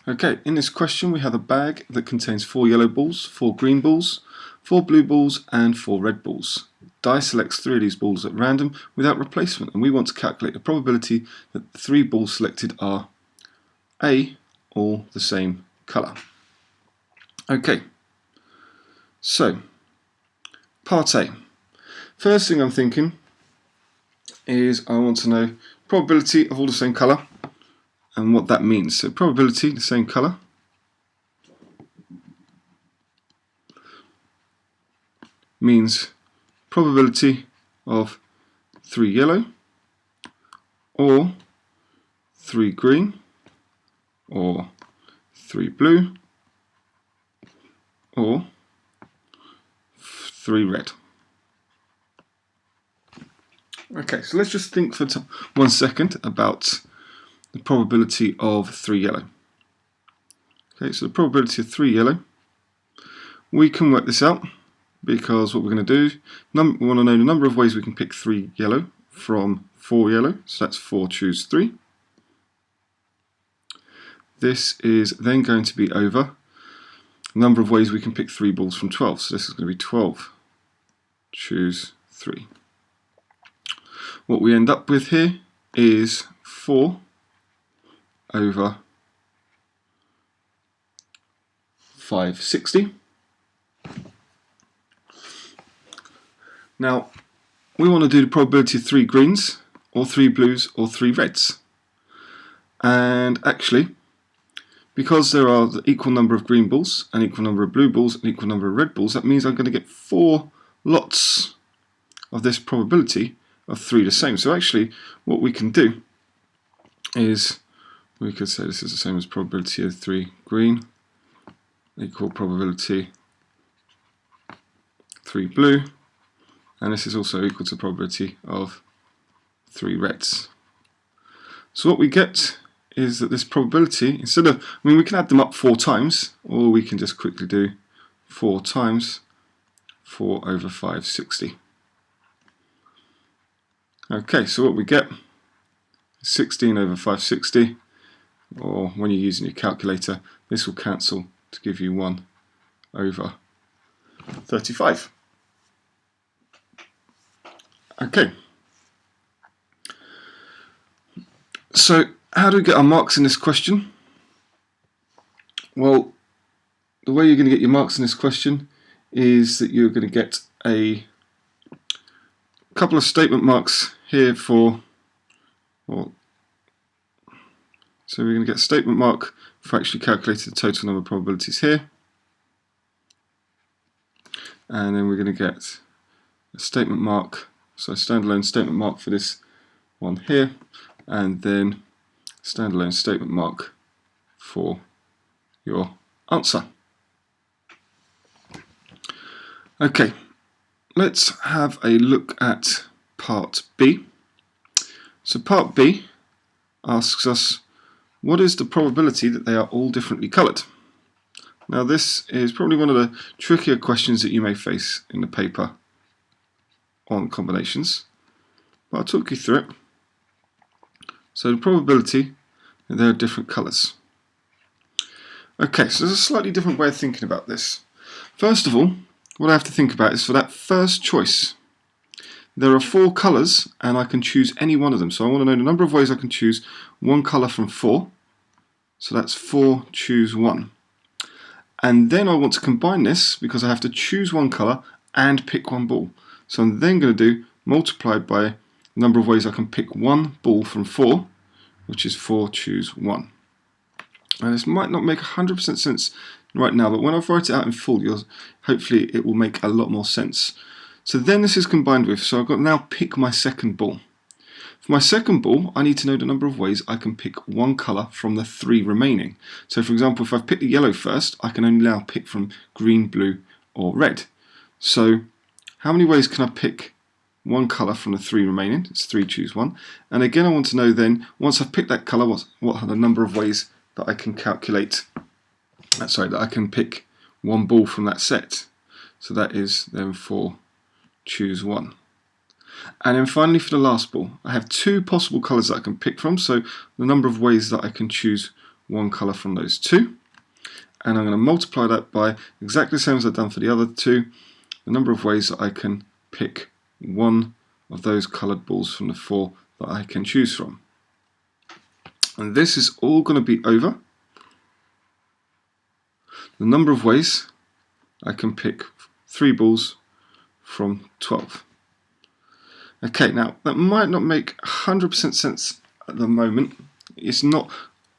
Okay, in this question we have a bag that contains 4 yellow balls, 4 green balls, 4 blue balls and 4 red balls. Die selects 3 of these balls at random without replacement, and we want to calculate the probability that the 3 balls selected are A, all the same colour. Okay, so part A. First thing I'm thinking is I want to know probability of all the same colour and what that means. So probability, the same colour, means probability of 3 yellow or 3 green or 3 blue or 3 red. Okay, so let's just think for 1 second about the probability of 3 yellow. Okay, so the probability of 3 yellow, we can work this out because what we're going to do, we want to know the number of ways we can pick 3 yellow from 4 yellow, so that's 4 choose 3. This is then going to be over the number of ways we can pick 3 balls from 12, so this is going to be 12 choose 3. What we end up with here is 4 over 560. Now we want to do the probability of 3 greens or 3 blues or 3 reds, and actually because there are the equal number of green balls, an equal number of blue balls, an equal number of red balls, that means I'm going to get 4 lots of this probability of 3 the same. So actually what we can do is we could say this is the same as probability of 3 green equal probability 3 blue, and this is also equal to probability of 3 reds. So what we get is that this probability, instead of, we can add them up 4 times, or we can just quickly do 4 times 4 over 560. Okay, so what we get is 16 over 560, or when you're using your calculator, this will cancel to give you 1 over 35. Okay, so how do we get our marks in this question? Well, the way you're going to get your marks in this question is that you're going to get a couple of statement marks here for, so we're going to get a statement mark for actually calculating the total number of probabilities here, and then we're going to get a statement mark, so a standalone statement mark for this one here, and then standalone statement mark for your answer. Okay, let's have a look at part B. So part B asks us, what is the probability that they are all differently coloured? Now this is probably one of the trickier questions that you may face in the paper on combinations, but I'll talk you through it. So the probability that there are different colours. Okay, so there's a slightly different way of thinking about this. First of all, what I have to think about is for that first choice, there are 4 colours and I can choose any one of them. So I want to know the number of ways I can choose one colour from 4. So that's 4 choose 1. And then I want to combine this because I have to choose one colour and pick one ball. So I'm then going to do multiplied by the number of ways I can pick one ball from 4, which is 4 choose 1. And this might not make 100% sense right now, but when I write it out in full, hopefully it will make a lot more sense. So then this is combined with, so I've got to now pick my second ball. For my second ball, I need to know the number of ways I can pick one colour from the 3 remaining. So for example, if I've picked the yellow first, I can only now pick from green, blue or red. So how many ways can I pick one colour from the 3 remaining? It's 3 choose 1. And again, I want to know then, once I've picked that colour, what are the number of ways that I can calculate, that I can pick one ball from that set. So that is then 4 choose 1. And then finally for the last ball, I have 2 possible colours that I can pick from, so the number of ways that I can choose one colour from those two, and I'm going to multiply that by exactly the same as I've done for the other two, the number of ways that I can pick one of those coloured balls from the 4 that I can choose from. And this is all going to be over the number of ways I can pick 3 balls from 12. Okay, now that might not make 100% sense at the moment. It's not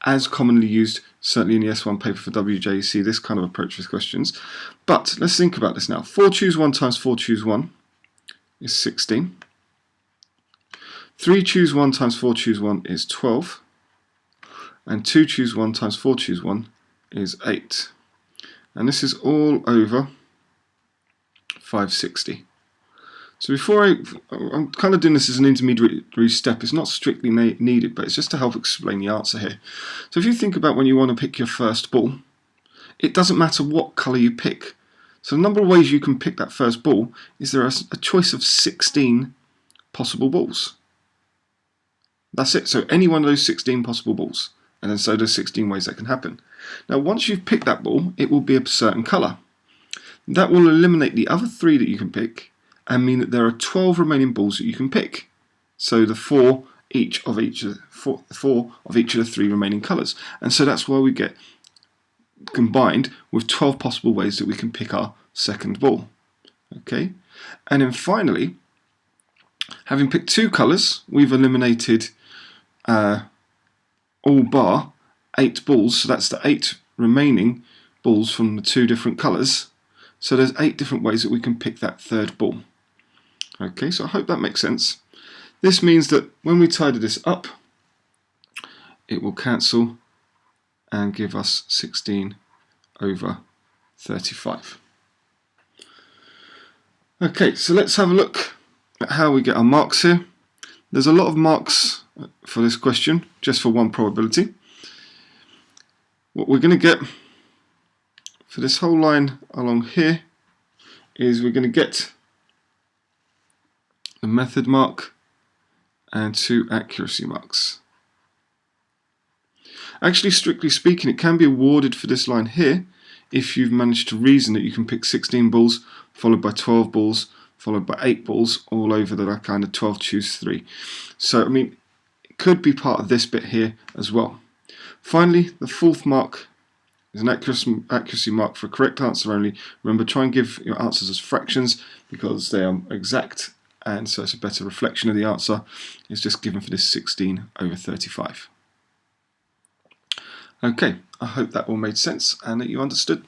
as commonly used, certainly in the S1 paper for WJEC, this kind of approach with questions. But let's think about this now. 4 choose 1 times 4 choose 1 is 16. 3 choose 1 times 4 choose 1 is 12. And 2 choose 1 times 4 choose 1 is 8. And this is all over 560. So before I'm kind of doing this as an intermediary step. It's not strictly needed, but it's just to help explain the answer here. So if you think about when you want to pick your first ball, it doesn't matter what colour you pick. So the number of ways you can pick that first ball is there a choice of 16 possible balls. That's it. So any one of those 16 possible balls. And then so there's 16 ways that can happen. Now once you've picked that ball, it will be a certain colour. That will eliminate the other 3 that you can pick and mean that there are 12 remaining balls that you can pick. So the 4 of each of the 3 remaining colours. And so that's why we get combined with 12 possible ways that we can pick our second ball. Okay? And then finally, having picked 2 colours, we've eliminated all bar 8 balls, so that's the 8 remaining balls from the 2 different colours. So there's 8 different ways that we can pick that third ball. Okay, so I hope that makes sense. This means that when we tidy this up, it will cancel and give us 16 over 35. Okay, so let's have a look at how we get our marks here. There's a lot of marks for this question, just for one probability. What we're going to get for this whole line along here is we're going to get the method mark and 2 accuracy marks. Actually, strictly speaking, it can be awarded for this line here if you've managed to reason that you can pick 16 balls followed by 12 balls followed by 8 balls all over that kind of 12 choose 3. So I mean, it could be part of this bit here as well. Finally, the 4th mark is an accuracy mark for a correct answer only. Remember, try and give your answers as fractions because they are exact, and so it's a better reflection of the answer. It's just given for this 16 over 35. Okay, I hope that all made sense and that you understood.